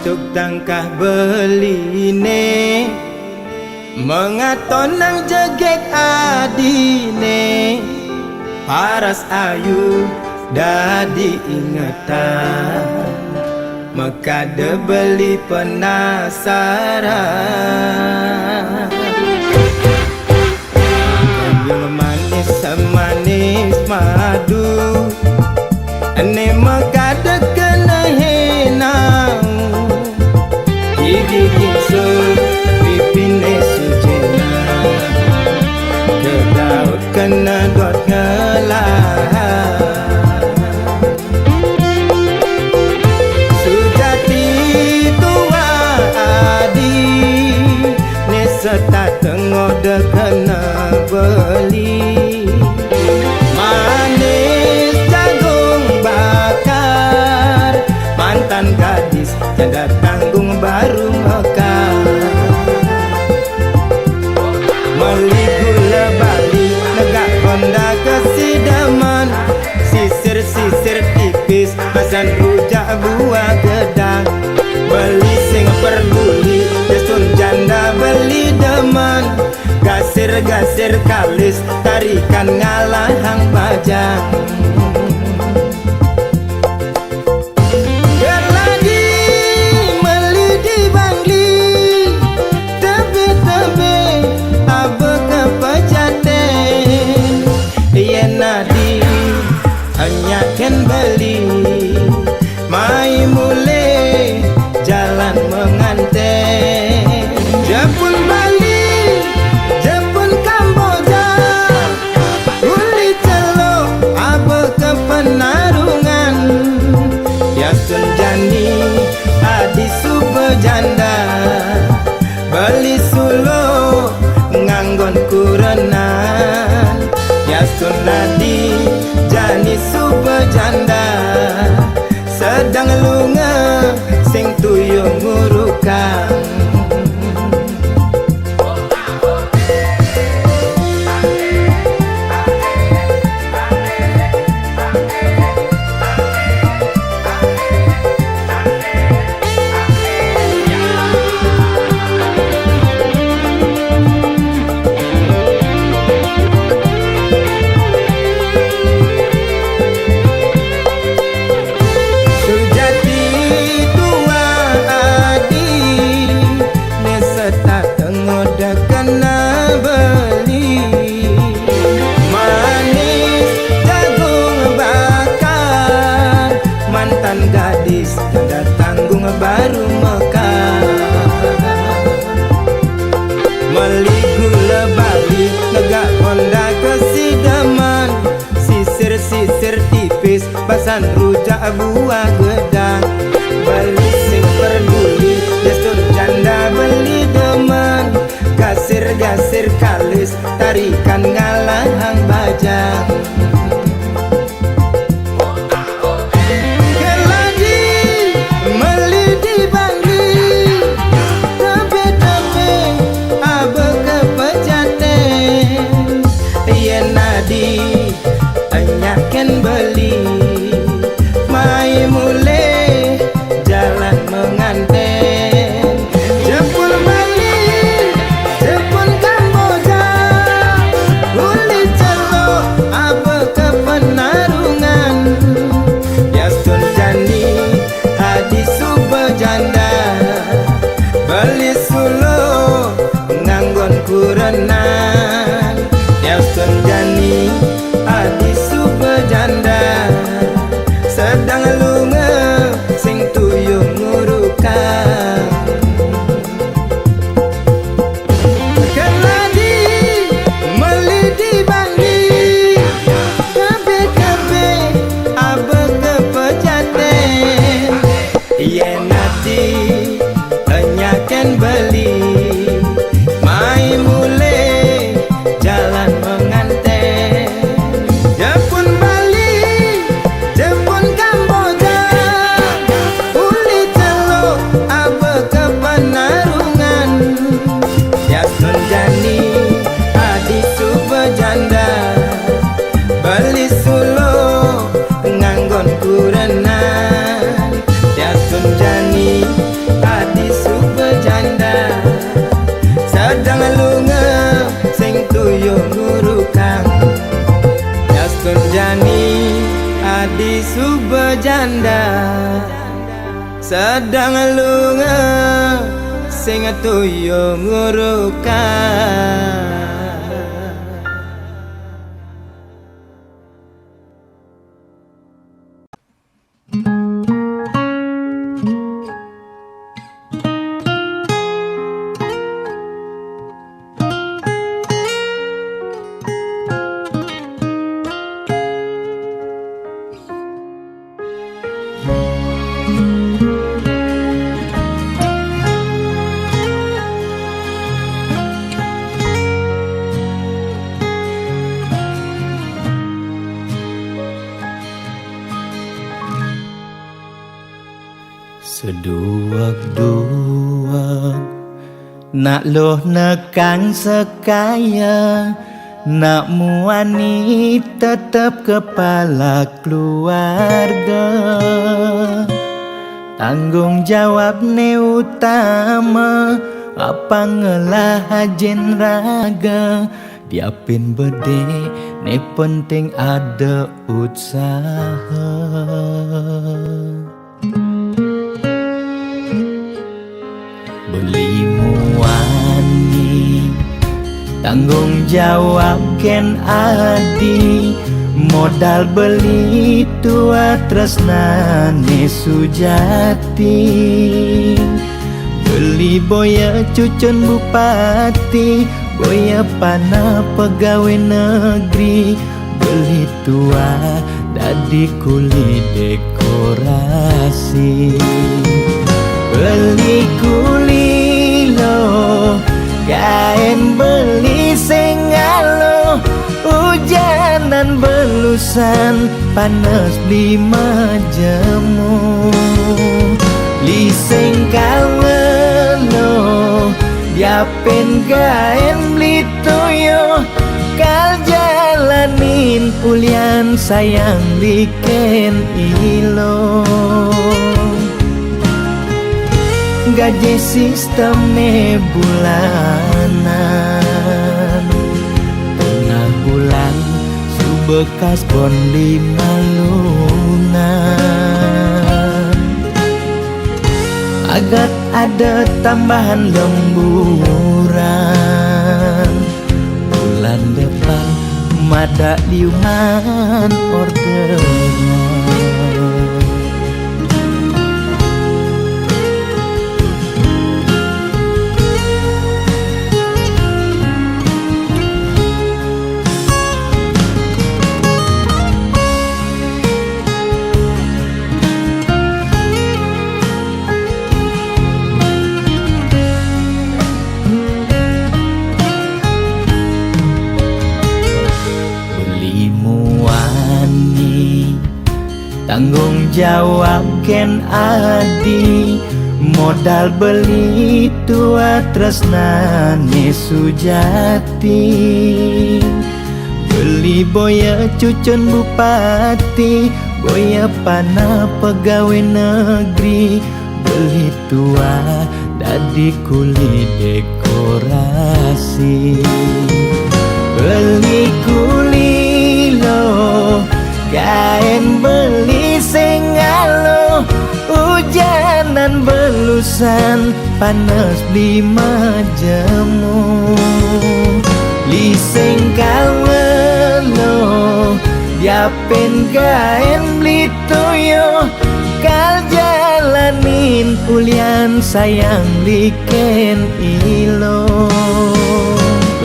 Tuk tangkah beline mengaton nang jegek adine paras ayu dadi ingetan mekade beli penasaran yang manis semanis madu ane mekade kena henang idi kinsu pipine sujena kedaut kena dot ngelah sujati tua adi neseta tengode kena beli manis jagung bakar mantan gadis tiada tanggung baru mekar meli gula bali negak honda kesidaman sisir-sisir tipis pasan rujak buah gedang beli sing perluli desun janda beli deman gasir-gasir kalis tarikan ngalahang bajang hanya kan beli mai mule jalan menganten Jepun Bali Jepun Kamboja uli celok abe ke penarungan yasun jani adi super janda beli sulo nganggon kurenan yasun nadi jani super janda sedang lunga sing tuyung ngurukang gadis tiada tanggung baru mekar meli gula bali negak honda kesidaman sisir-sisir tipis pasan rujak buah gedang beli sing peduli desun janda beli deman gasir-gasir kalis tarikan ngalahang bajang anyakan beli mai mule jalan menganten Jepun Bali Jepun Kamboja uli celok di subajanda sedang lunga sing toyo ngurukan. Seduak-duak nak loh nekang sekaya, nak muani tetap kepala keluarga. Tanggung jawab ne utama, apa ngelah hajen raga. Diapin bede ne penting ada usaha. Beli muani tanggung jawab ken adi, modal beli tua tresnane sujati. Beli boya cucun bupati, boya pana pegawai negeri. Beli tua dadi kuli dekorasi. Beli kulilo, kain beli sengalo, hujanan belusan, panas beli majemu. Beli sengkal ngelo, diapin kain beli toyo, kal jalanin ulian sayang liken ilo. Gaji sistemnya bulanan, tengah bulan subekas bon 5 lunan. Agar ada tambahan lemburan, bulan depan mada liuman orderan. Tanggung jawab ken adi, modal beli tua tresnane sujati. Beli boya cucun bupati, boya pana pegawai negeri. Beli tua dadi kuli dekorasi. Beli kulilo, kain beli sengalo, hujanan belusan, panas beli majemu. Beli sengkal ngelo, diapin kain beli toyo, kal jalanin ulian sayang liken ilo.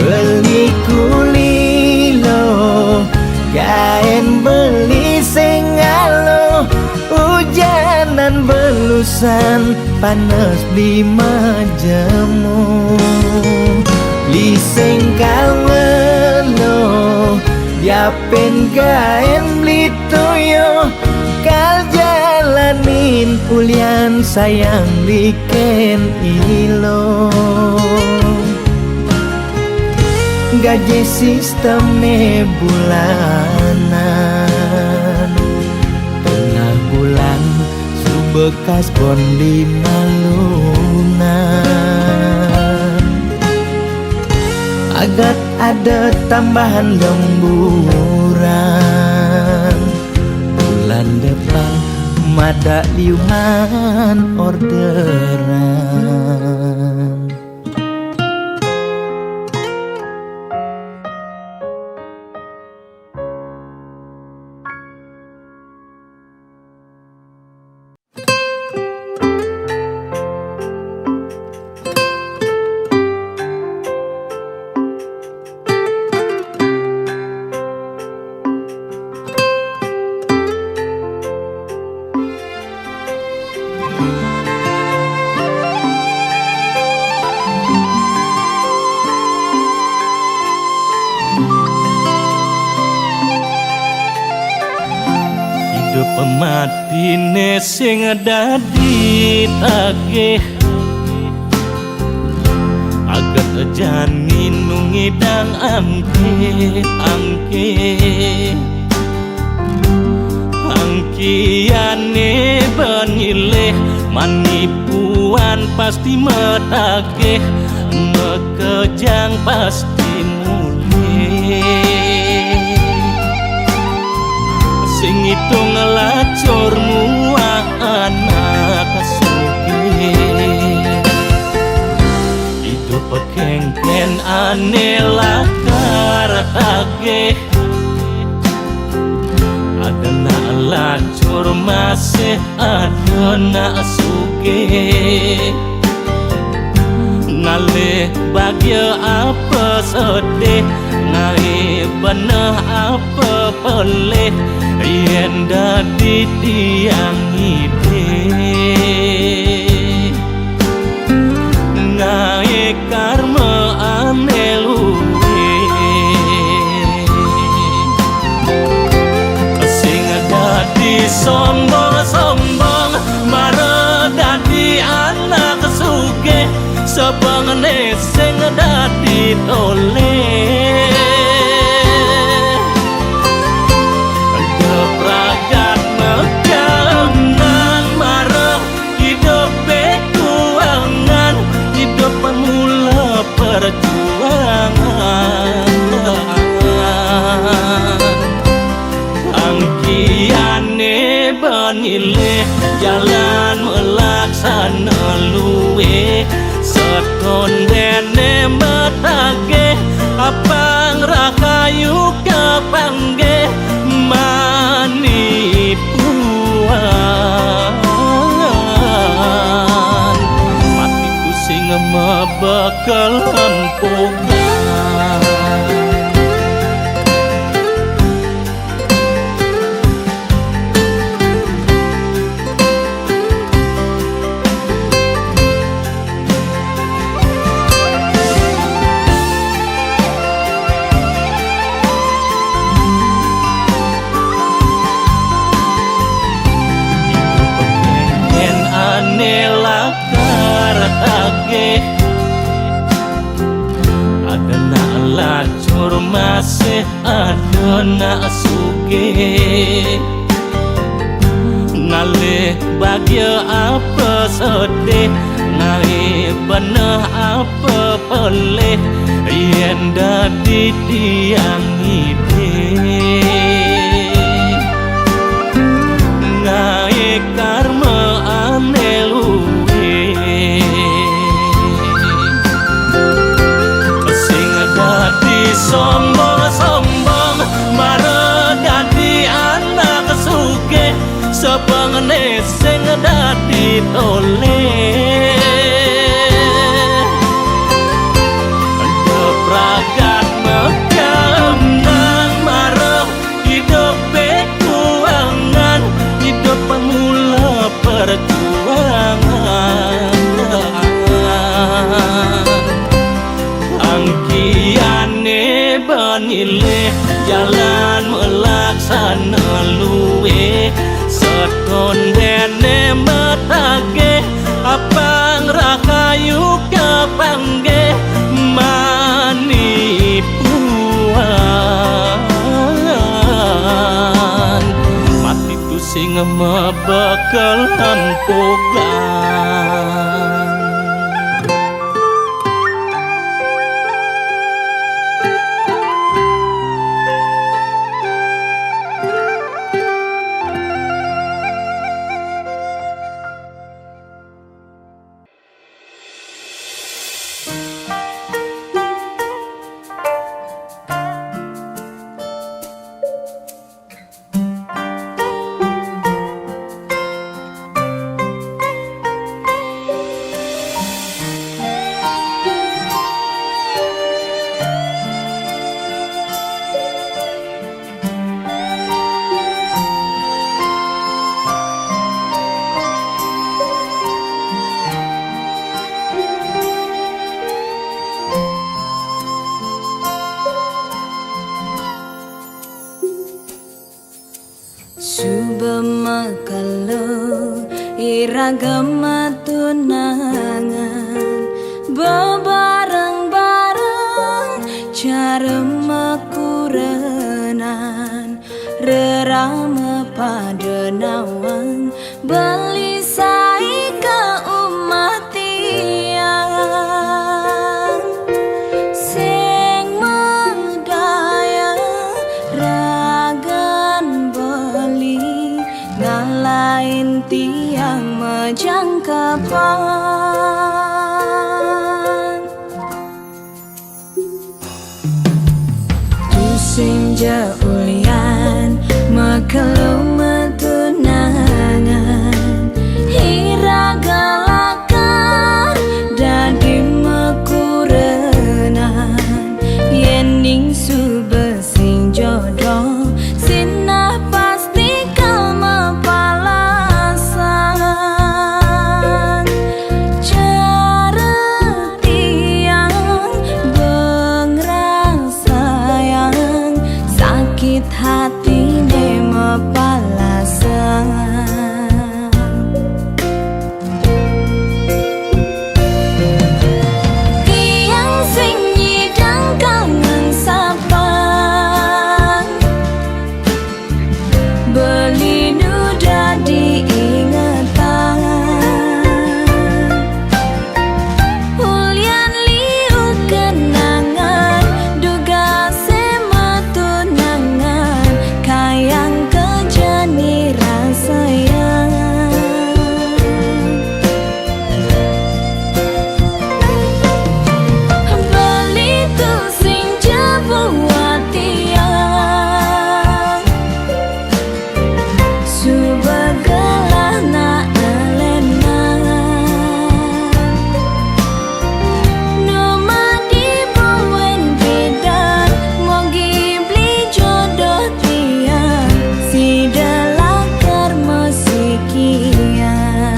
Beli kulilo, kain beli sengalo, hujanan belusan, panas beli majemu. Beli sengkal ngelo, diapin kain beli toyo, kal jalanin ulian sayang liken ilo. Gaji sistemnya bulanan, tengah bulan subekas bon 5 lunan. Agar ada tambahan lemburan, bulan depan mada liuman orderan. Hidup matine sing dadi tagih agat janin nungidang angke angkiane benileh manipuan pasti metagih mekejang pasti mulih sing itu ngelacur muak anak sugih hidup kengken aneh lakar ageh adana lacur masih adana sugih ngalih bagya apa sedih ngai benah apa pelih yen dadi tiang ide ngai karma ane luwe sing dadi sombong-sombong mare dadi anak sugih sebengne sing dadi toleh kepragat megangan marah hidup bekuangan hidup pemula perjuangan angkiane benileh jalan melaksana luwe seton dene metage apang rakayu kepangge manipuan mati ku sing mebekal empukan adana lacur masih adana sugih ngalih bagya apa sedih ngai benah apa pelih yen dadi tiang ide ngai karma ane luwe sombong-sombong mare dadi anak sugih sebengne sing dadi toleh kepragat megangan mare hidup bekuangan hidup pemula perjuangan angkiane benileh jalan melaksana luwe seton dene metage apang rakayu kepangge manipuan mati tu sing mebekal empukan Subamakalu iragama tunangan bebareng-bareng cara makurenan rerama pada nawang beli sai ke umat tiang sing medaya ragan beli ngalain tiang majangkapan tusing jaulian makalu metunangan hiragalakan dadi makurenan yening subesing jodoh sinah pasti kau mapalasan cara tiang bengrang sayang sakit hati ne mapalasan tiang sing nyidang kangen sapang beli nuda diingatan ulian liu kenangan duga semetunangan kayang kejani rasayang beli tu sing jebuat tiang subagalah na alena numa dibuen bidan mogi beli jodoh tiang si delakar musikian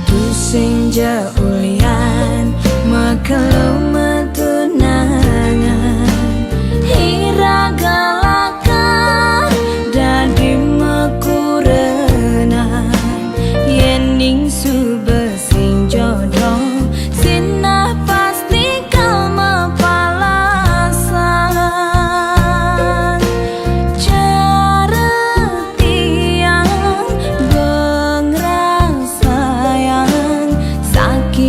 tusing jaulian makalu metunangan hiragalakan dadi makurenan yening subesing jodoh sinah pasti kau mapalasan cara tiang bengrang sayang sakit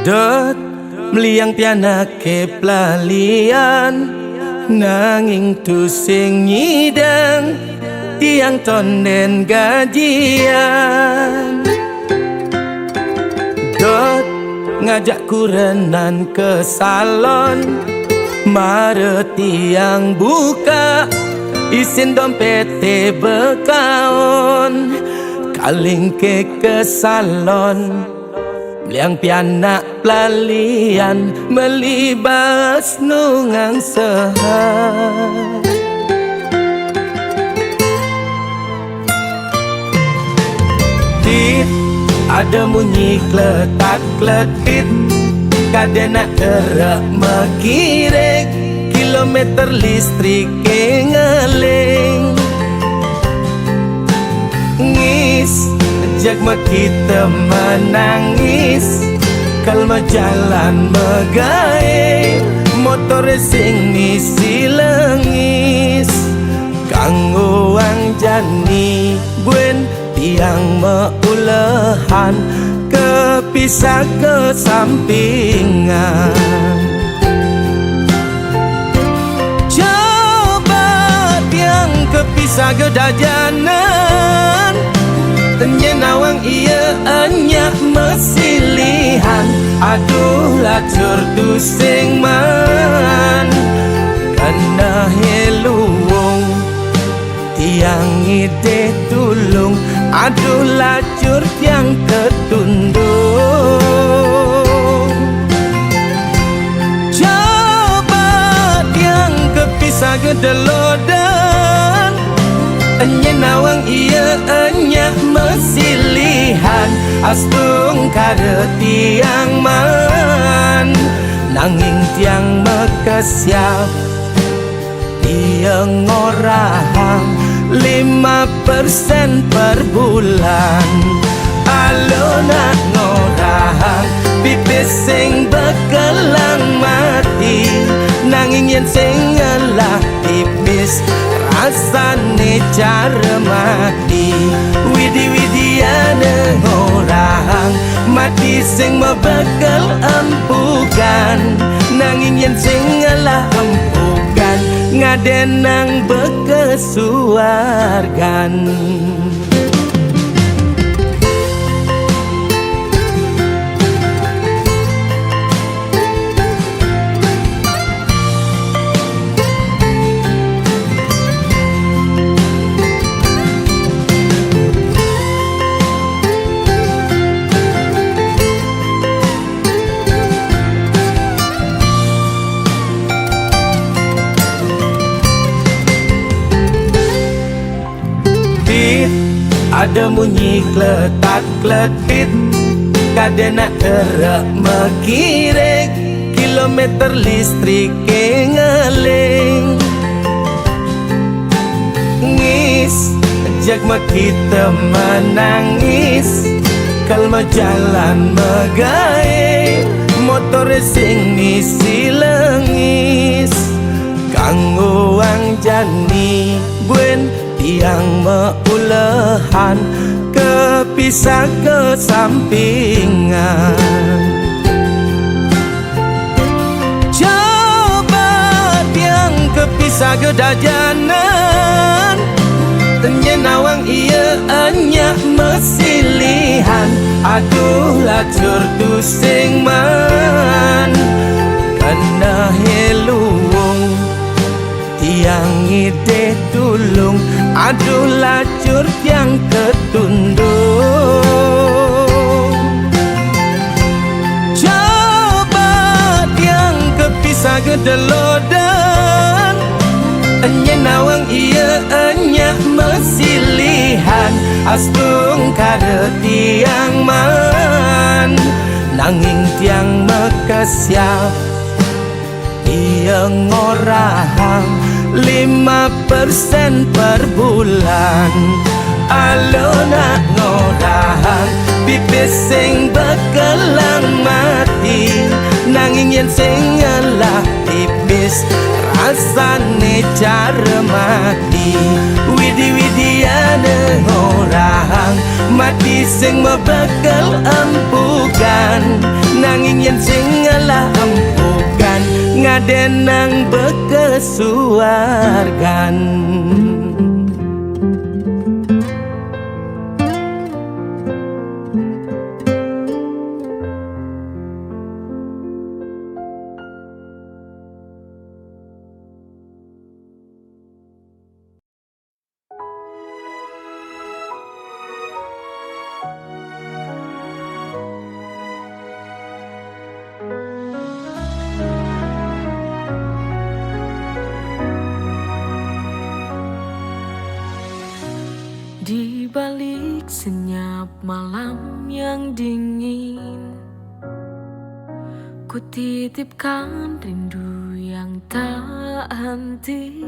Dot meliang piana ke pelalian nanging tu sing nyidang tiang tonden gajian. Dot ngajak kurenan ke salon mare tiang buka isin dompet bekaon kaling ke salon liang pianak pelalian melibas nungang sehat. Tit ada bunyi kletak-kletit kadena erak makirek kilometer listrik ngeling ngis jagma kita menangis kalma jalan megae motor sing misi lengis kanggo wang jani buen tiang meulehan kepisah ke sampingan. Coba tiang kepisah ke dajanan nyenawang iya anyak mesilihan aduh lacur tu sing man kana heluwong tiang ide tulung aduh lacur tiang ketundung. Coba tiang kepisah ke delodan nyenawang iya anyak mesilihan astung kada tiang man nanging tiang mekesiap tiang ngorahang 5% per bulan alona ngorahang pipis sing bekelang mati nanging yen sing ngalah pipis rasane cara mati widi-widiane ngorahang mati sing mebekal empukan nanging yen sing ngalah empukan ngadenang bekesuargan. Ada bunyi kletak-kletit kadena erak makirek kilometer listrik ngeling ngis jagma kita menangis kalma jalan megae motor sing misi lengis kanggo wang jani buen tiang meulehan kepisah ke sampingan. Coba tiang kepisah ke dajanan nyenawang iya anyak mesilihan aduh lacur tu sing man kana heluwong tiang ide tulung aduh lacur tiang ketundung. Coba tiang kepisah ke delodan nyenawang iya anyak mesilihan astung kada tiang man nanging tiang mekesiap iya ngorahang 5% per bulan alona ngorahang pipis sing bekelang mati nanging yen sing ngalah pipis rasane cara mati widi-widiane ngorahang mati sing mebekal empukan nanging yen sing ngalah empukan ngadenang bekesuargan. Di balik senyap malam yang dingin, ku titipkan rindu yang tak henti.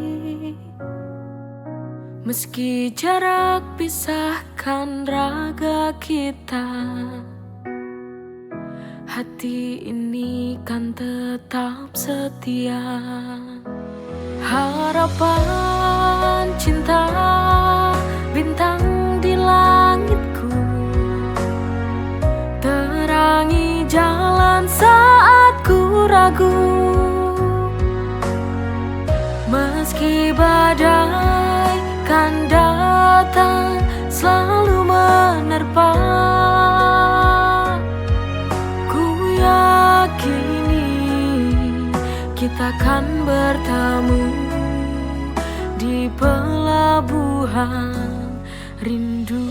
Meski jarak pisahkan raga kita, hati ini kan tetap setia. Harapan cinta bintang di langitku, terangi jalan saat ku ragu. Meski badai kan datang selalu menerpa, ku yakini kita kan bertemu di pelabuhan rindu.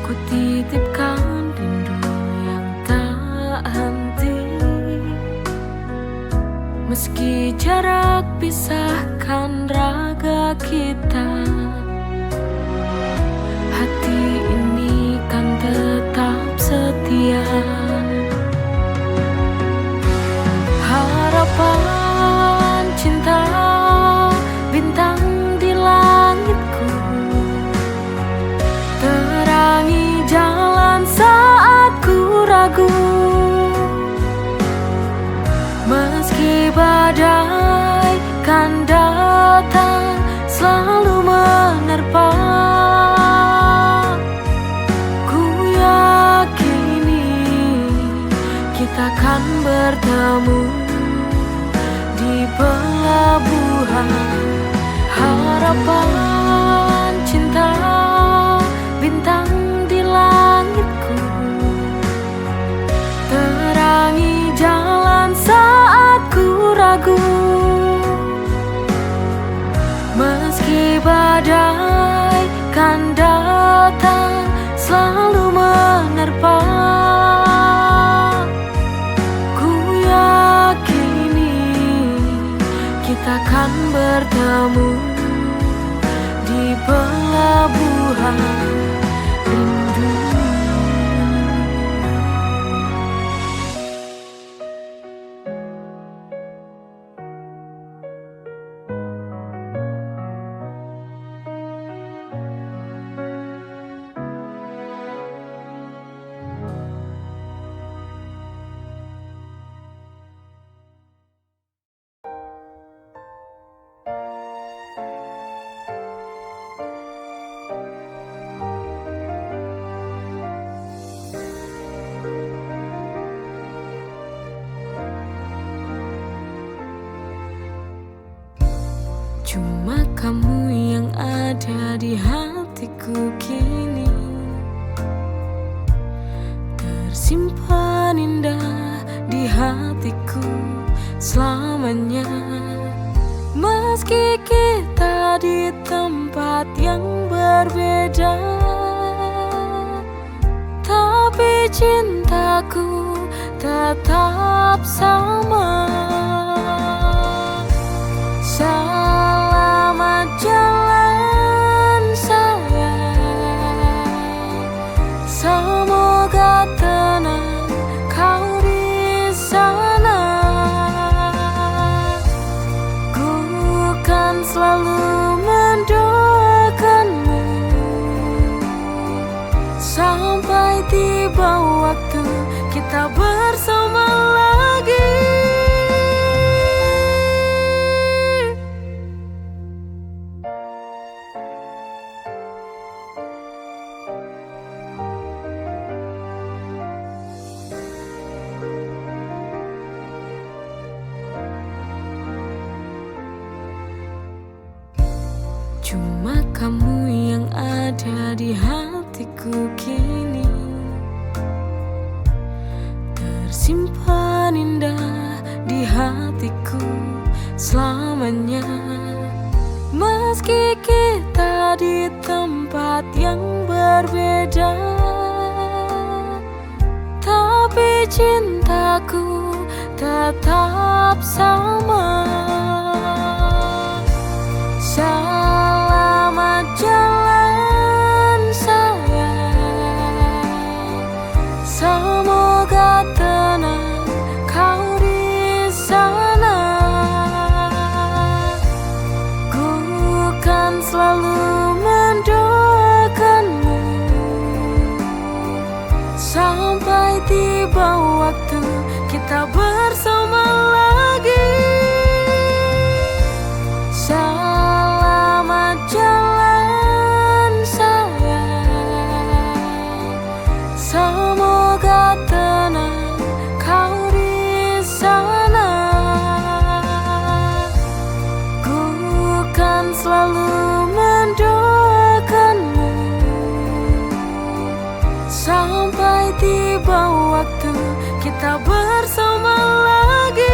Ku titipkan rindu yang tak henti, meski jarak pisahkan raga kita, hati ini kan tetap setia. Harapan cinta bintang di langitku, terangi jalan saat ku ragu. Meski badai kan datang selalu menerpa, ku yakini kita kan bertemu di pelabuhan. Harapan cinta bintang di langitku, terangi jalan saat ku ragu. Meski badai kan datang selalu menerpa, ku yakini kita kan bertemu di pelabuhan rindu. Cuma kamu yang ada di hatiku kini, tersimpan indah di hatiku selamanya. Meski kita di tempat yang berbeda, tapi cintaku tetap sama. Selamat jalan sayang, semoga tenang kau di sana. Ku kan selalu mendoakanmu sampai tiba waktu kita bersama lagi. Cuma kamu yang ada di hatiku kini, tersimpan indah di hatiku selamanya. Meski kita di tempat yang berbeda, tapi cintaku tetap sama. Selamat jalan sayang, semoga tenang kau di sana. Ku kan selalu mendoakanmu sampai tiba waktu kita bersama lagi. Selamat jalan sayang, semoga tenang kau di sana. Ku kan selalu mendoakanmu sampai tiba waktu kita bersama lagi.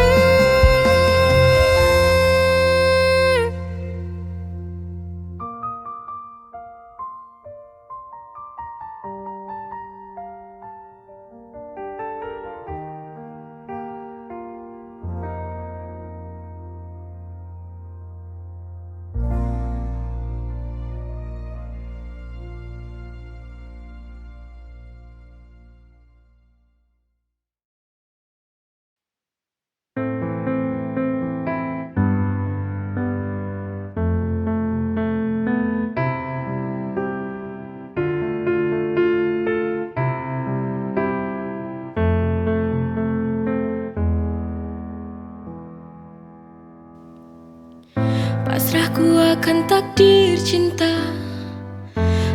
Pasrahku akan takdir cinta.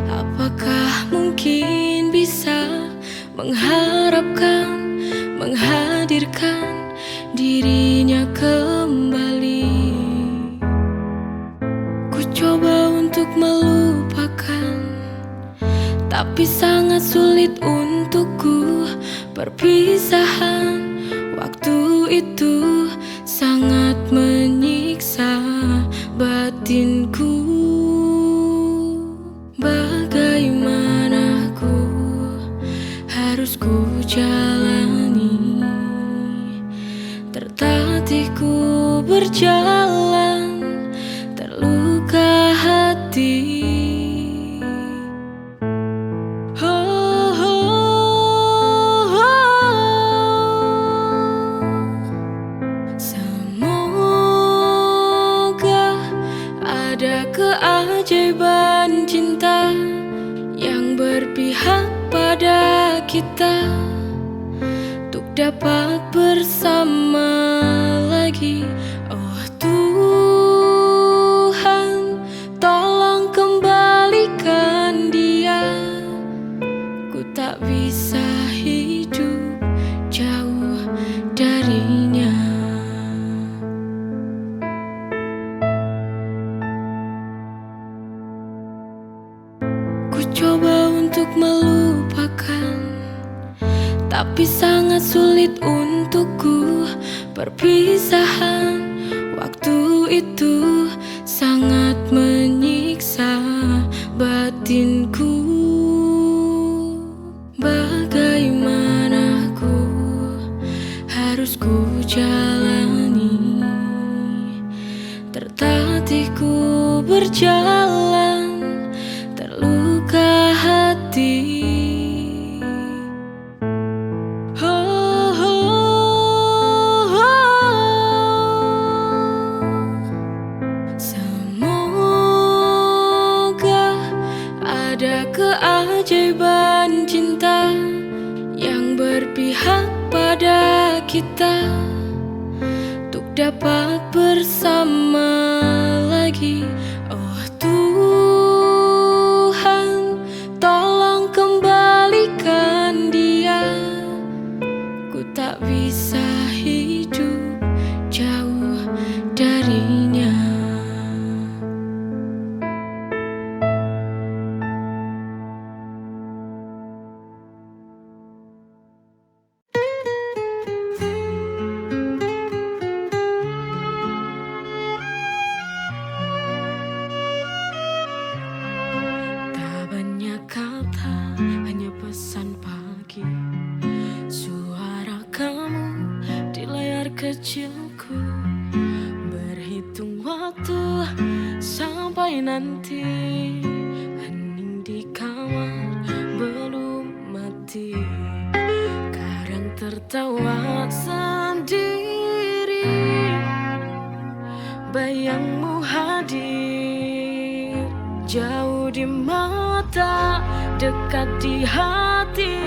Apakah mungkin bisa mengharapkan, menghadirkan dirinya kembali? Ku coba untuk melupakan, tapi sangat sulit untukku. Perpisahan waktu itu sangat menyiksa batinku. Bagaimana ku harus ku jalani? Tertatih ku berjalan, terluka hati. Ada keajaiban cinta yang berpihak pada kita, untuk dapat bersama lagi. Oh Tuhan, tolong kembalikan dia. Ku tak bisa hidup jauh darinya. Coba untuk melupakan, tapi sangat sulit untukku. Perpisahan waktu itu sangat menyiksa batinku. Bagaimana ku harus ku jalani? Tertatih ku berjalan, terluka hati. Semoga ada keajaiban cinta yang berpihak pada kita, untuk dapat bersama lagi. Oh Tuhan, tolong kembalikan dia. Ku tak bisa hidup jauh darinya. waktu sampai nanti. Hening di kamar belum mati, kadang tertawa sendiri. Bayangmu hadir, jauh di mata, dekat di hati.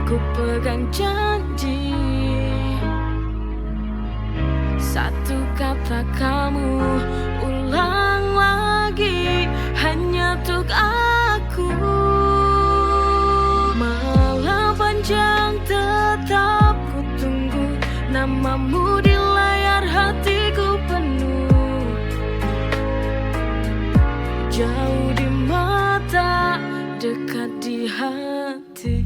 Ku pegang janji, satu kata kamu ulang lagi, hanya untuk aku. Malam panjang tetap ku tunggu, namamu di layar hatiku penuh. Jauh di mata, dekat di hati.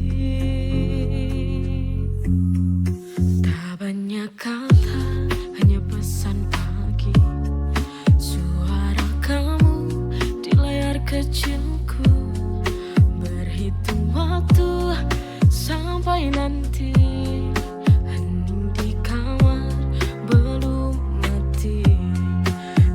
Tak banyak kata, hanya pesan pagi. Suara kamu di layar kecilku, berhitung waktu sampai nanti. Hening di kamar belum mati,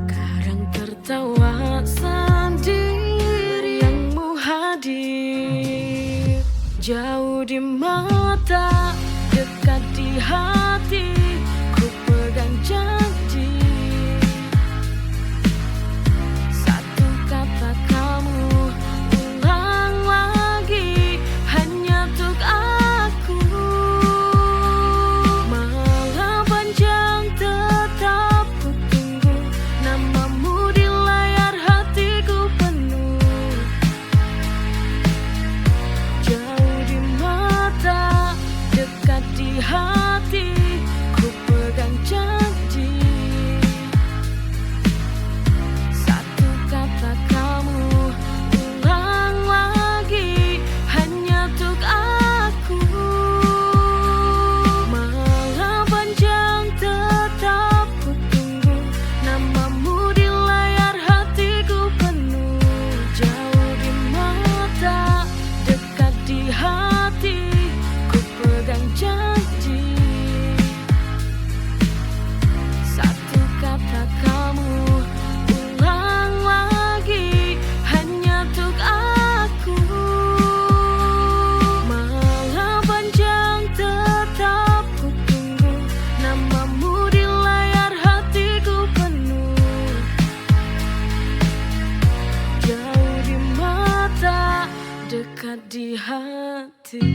kadang tertawa sendiri. Yangmu hadir, jauh di mata, dekat di hati. Ku pegang janji, satu kata kamu ulang lagi, hanya untuk aku. Malam panjang tetap ku tunggu, namamu di layar hatiku penuh. Jauh di mata, dekat di hati. Ku pegang janji, satu kata kamu ulang lagi, hanya untuk aku. Malam panjang tetap ku tunggu, namamu di layar hatiku penuh. Jauh di mata, dekat di hati. Ku pegang janji, satu kata kamu ulang lagi, hanya untuk aku. Malam panjang tetap ku tunggu, namamu di layar hatiku penuh. Jauh di mata, dekat di hati.